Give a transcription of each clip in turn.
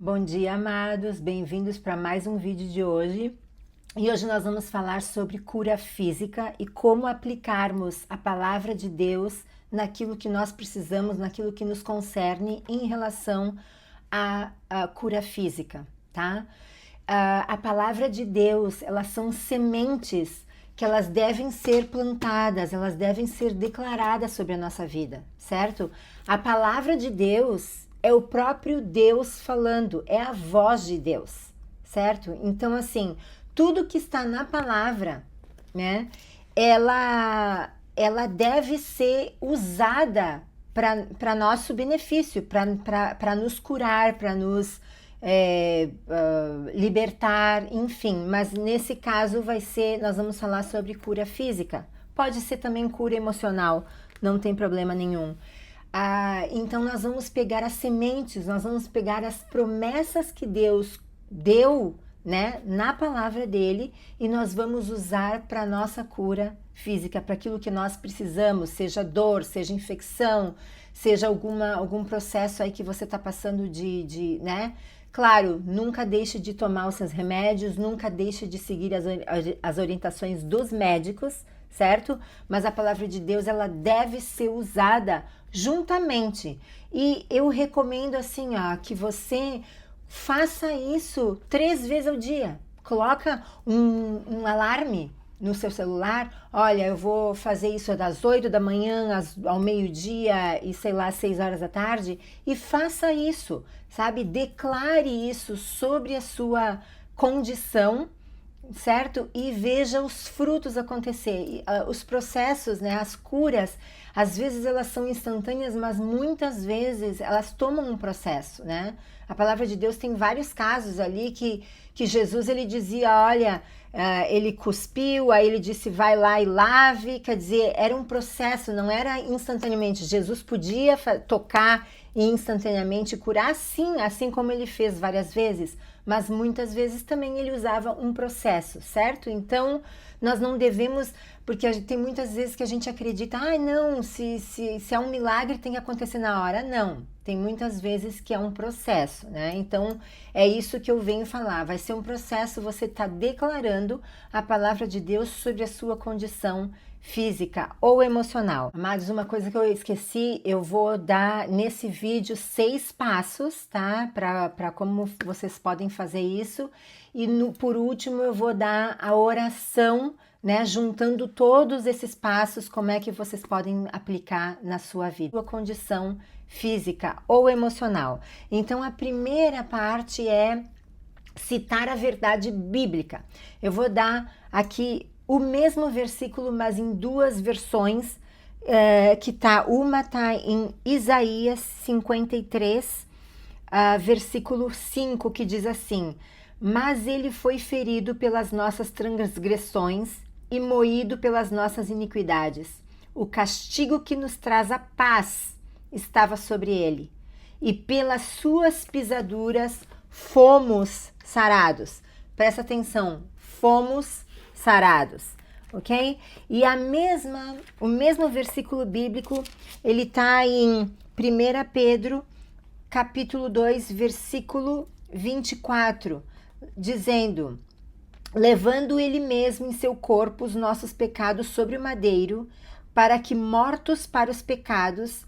Bom dia, amados, bem-vindos para mais um vídeo de hoje. E hoje nós vamos falar sobre cura física e como aplicarmos a palavra de Deus naquilo que nós precisamos, naquilo que nos concerne em relação à cura física, tá? A palavra de Deus, elas são sementes que elas devem ser plantadas, elas devem ser declaradas sobre a nossa vida, certo? A palavra de Deus é o próprio Deus falando, é a voz de Deus, certo? Então, assim, tudo que está na palavra, né, ela deve ser usada para nosso benefício, para nos curar, para nos libertar, enfim. Mas nesse caso nós vamos falar sobre cura física. Pode ser também cura emocional, não tem problema nenhum. Então nós vamos pegar as sementes, nós vamos pegar as promessas que Deus deu, né, na palavra dele, e nós vamos usar para nossa cura física, para aquilo que nós precisamos, seja dor, seja infecção, seja algum processo aí que você está passando né? Claro, nunca deixe de tomar os seus remédios, nunca deixe de seguir as orientações dos médicos, certo? Mas a palavra de Deus, ela deve ser usada juntamente. E eu recomendo assim, ó, que você faça isso 3 vezes ao dia. Coloca um alarme no seu celular. Olha, eu vou fazer isso das 8 da manhã ao meio-dia e sei lá, 6 horas da tarde, e faça isso, sabe? Declare isso sobre a sua condição, certo? E veja os frutos acontecer, os processos, né? As curas, às vezes elas são instantâneas, mas muitas vezes elas tomam um processo, né? A palavra de Deus tem vários casos ali que Jesus, ele dizia, olha, ele cuspiu, aí ele disse, vai lá e lave, quer dizer, era um processo, não era instantaneamente. Jesus podia tocar e instantaneamente curar, sim, assim como ele fez várias vezes, mas muitas vezes também ele usava um processo, certo? Então, nós não devemos, porque tem muitas vezes que a gente acredita, não, se é um milagre tem que acontecer na hora. Não, tem muitas vezes que é um processo, né? Então, é isso que eu venho falar, vai ser um processo, você está declarando a palavra de Deus sobre a sua condição física ou emocional. Amados, uma coisa que eu esqueci, eu vou dar nesse vídeo 6 passos, tá? Para como vocês podem fazer isso. E por último, eu vou dar a oração, né? Juntando todos esses passos, como é que vocês podem aplicar na sua vida, sua condição física ou emocional. Então, a primeira parte é citar a verdade bíblica. Eu vou dar aqui o mesmo versículo, mas em 2 versões, uma tá em Isaías 53, versículo 5, que diz assim: mas ele foi ferido pelas nossas transgressões e moído pelas nossas iniquidades. O castigo que nos traz a paz estava sobre ele, e pelas suas pisaduras fomos sarados. Presta atenção, fomos sarados, ok? E o mesmo versículo bíblico, ele tá em 1 Pedro, capítulo 2, versículo 24, dizendo: levando ele mesmo em seu corpo os nossos pecados sobre o madeiro, para que, mortos para os pecados,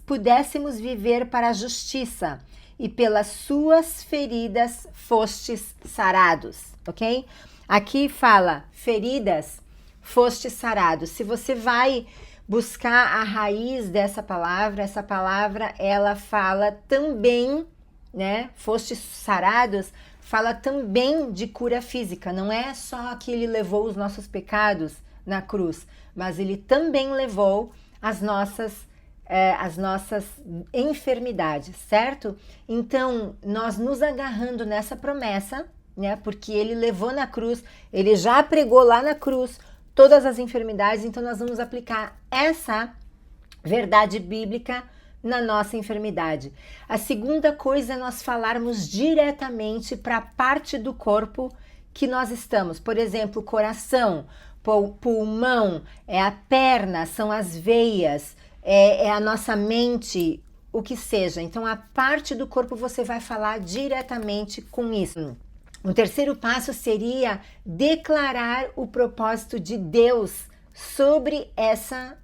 pudéssemos viver para a justiça, e pelas suas feridas fostes sarados, ok? Aqui fala feridas, fostes sarados. Se você vai buscar a raiz dessa palavra, essa palavra ela fala também, né? Fostes sarados, fala também de cura física. Não é só que ele levou os nossos pecados na cruz, mas ele também levou as nossas enfermidades, certo? Então, nós nos agarrando nessa promessa, né? Porque ele levou na cruz, ele já pregou lá na cruz todas as enfermidades, então nós vamos aplicar essa verdade bíblica na nossa enfermidade. A segunda coisa é nós falarmos diretamente para a parte do corpo que nós estamos. Por exemplo, coração, pulmão, é a perna, são as veias, é a nossa mente, o que seja. Então, a parte do corpo você vai falar diretamente com isso. O terceiro passo seria declarar o propósito de Deus sobre essa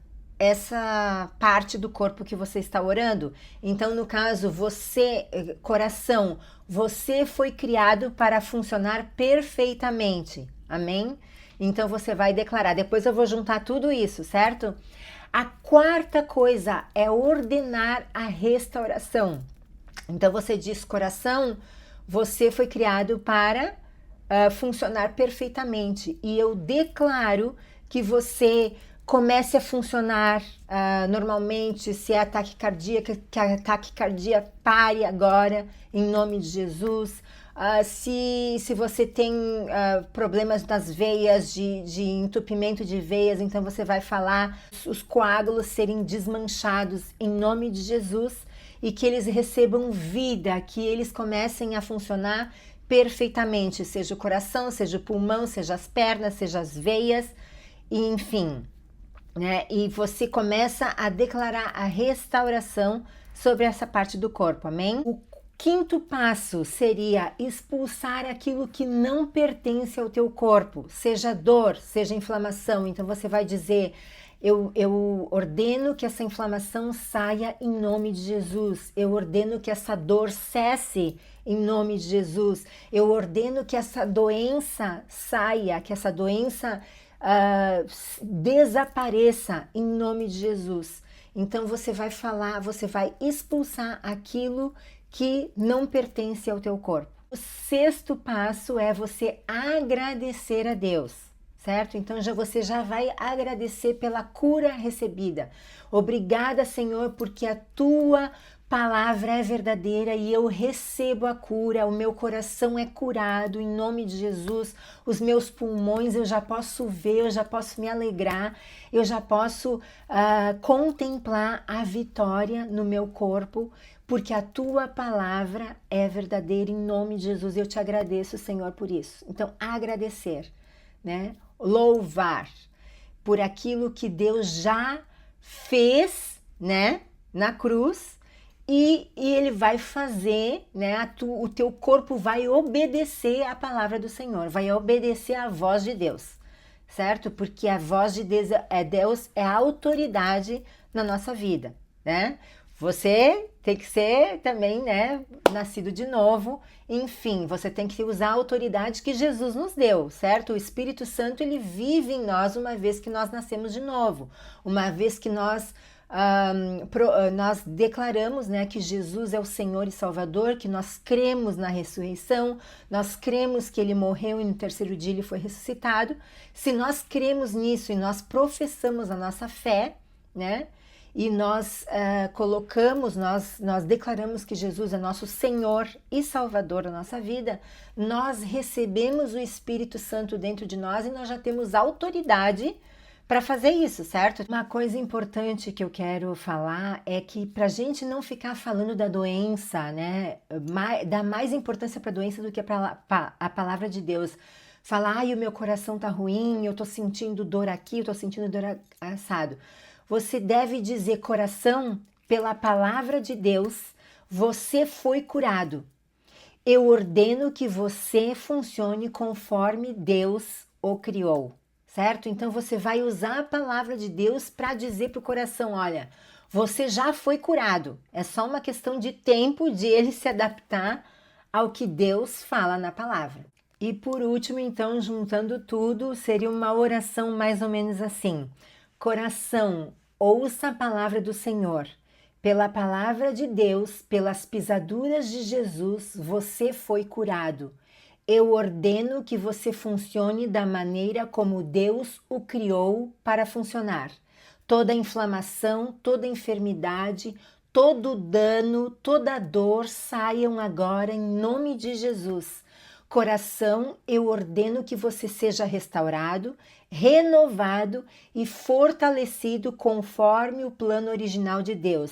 parte do corpo que você está orando. Então, no caso, você, coração, você foi criado para funcionar perfeitamente. Amém? Então, você vai declarar. Depois eu vou juntar tudo isso, certo? A quarta coisa é ordenar a restauração. Então, você diz, coração, você foi criado para funcionar perfeitamente. E eu declaro que você comece a funcionar normalmente. Se é ataque cardíaco, que a taquicardia pare agora, em nome de Jesus. Se você tem problemas nas veias, de entupimento de veias, então você vai falar os coágulos serem desmanchados em nome de Jesus e que eles recebam vida, que eles comecem a funcionar perfeitamente, seja o coração, seja o pulmão, seja as pernas, seja as veias, enfim, né? E você começa a declarar a restauração sobre essa parte do corpo, amém? O quinto passo seria expulsar aquilo que não pertence ao teu corpo, seja dor, seja inflamação. Então você vai dizer, eu ordeno que essa inflamação saia em nome de Jesus. Eu ordeno que essa dor cesse em nome de Jesus. Eu ordeno que essa doença saia, que essa doença desapareça em nome de Jesus. Então você vai falar, você vai expulsar aquilo que não pertence ao teu corpo. O sexto passo é você agradecer a Deus, certo? Então você já vai agradecer pela cura recebida. Obrigada, Senhor, porque a tua palavra é verdadeira e eu recebo a cura, o meu coração é curado em nome de Jesus, os meus pulmões eu já posso ver, eu já posso me alegrar, eu já posso contemplar a vitória no meu corpo, porque a tua palavra é verdadeira em nome de Jesus. Eu te agradeço, Senhor, por isso. Então, agradecer, né? Louvar por aquilo que Deus já fez, né? Na cruz. E ele vai fazer, né? O teu corpo vai obedecer à palavra do Senhor, vai obedecer à voz de Deus, certo? Porque a voz de Deus é a autoridade na nossa vida, né? Você tem que ser também, né, nascido de novo, enfim, você tem que usar a autoridade que Jesus nos deu, certo? O Espírito Santo, ele vive em nós uma vez que nós nascemos de novo, uma vez que nós declaramos, né, que Jesus é o Senhor e Salvador, que nós cremos na ressurreição, nós cremos que Ele morreu e no terceiro dia Ele foi ressuscitado. Se nós cremos nisso e nós professamos a nossa fé, né, e nós nós declaramos que Jesus é nosso Senhor e Salvador da nossa vida, nós recebemos o Espírito Santo dentro de nós e nós já temos autoridade para fazer isso, certo? Uma coisa importante que eu quero falar é que para a gente não ficar falando da doença, né, dar mais importância para a doença do que para a palavra de Deus. Falar, ai, o meu coração tá ruim, eu tô sentindo dor aqui, eu tô sentindo dor assado. Você deve dizer, coração, pela palavra de Deus, você foi curado. Eu ordeno que você funcione conforme Deus o criou. Certo? Então você vai usar a palavra de Deus para dizer para o coração, olha, você já foi curado. É só uma questão de tempo de ele se adaptar ao que Deus fala na palavra. E por último, então, juntando tudo, seria uma oração mais ou menos assim. Coração, ouça a palavra do Senhor. Pela palavra de Deus, pelas pisaduras de Jesus, você foi curado. Eu ordeno que você funcione da maneira como Deus o criou para funcionar. Toda inflamação, toda enfermidade, todo dano, toda dor saiam agora em nome de Jesus. Coração, eu ordeno que você seja restaurado, renovado e fortalecido conforme o plano original de Deus.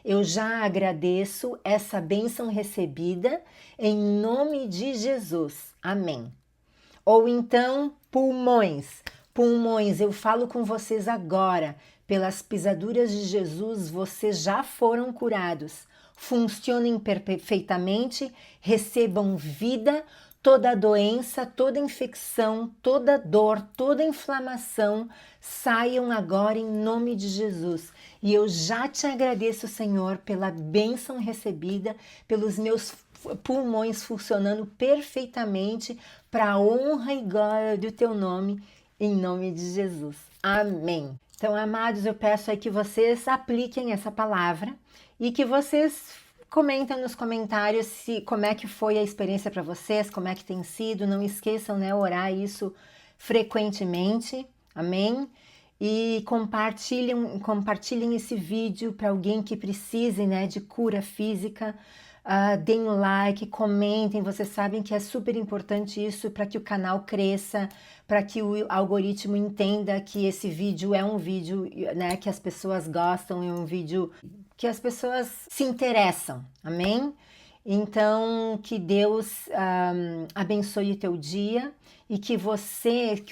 Eu já agradeço essa bênção recebida em nome de Jesus. Amém. Ou então, pulmões. Pulmões, eu falo com vocês agora. Pelas pisaduras de Jesus, vocês já foram curados. Funcionem perfeitamente, recebam vida, toda doença, toda infecção, toda dor, toda inflamação, saiam agora em nome de Jesus. E eu já te agradeço, Senhor, pela bênção recebida, pelos meus pulmões funcionando perfeitamente para a honra e glória do teu nome, em nome de Jesus. Amém. Então, amados, eu peço aí que vocês apliquem essa palavra e que vocês comentem nos comentários como é que foi a experiência para vocês, como é que tem sido. Não esqueçam, né, orar isso frequentemente. Amém? E compartilhem esse vídeo para alguém que precise, né, de cura física. Deem um like, comentem, vocês sabem que é super importante isso para que o canal cresça, para que o algoritmo entenda que esse vídeo é um vídeo, né, que as pessoas gostam, é um vídeo que as pessoas se interessam, amém? Então, que Deus abençoe o teu dia e que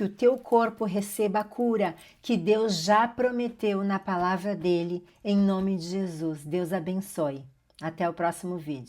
o teu corpo receba a cura que Deus já prometeu na palavra dele, em nome de Jesus. Deus abençoe. Até o próximo vídeo.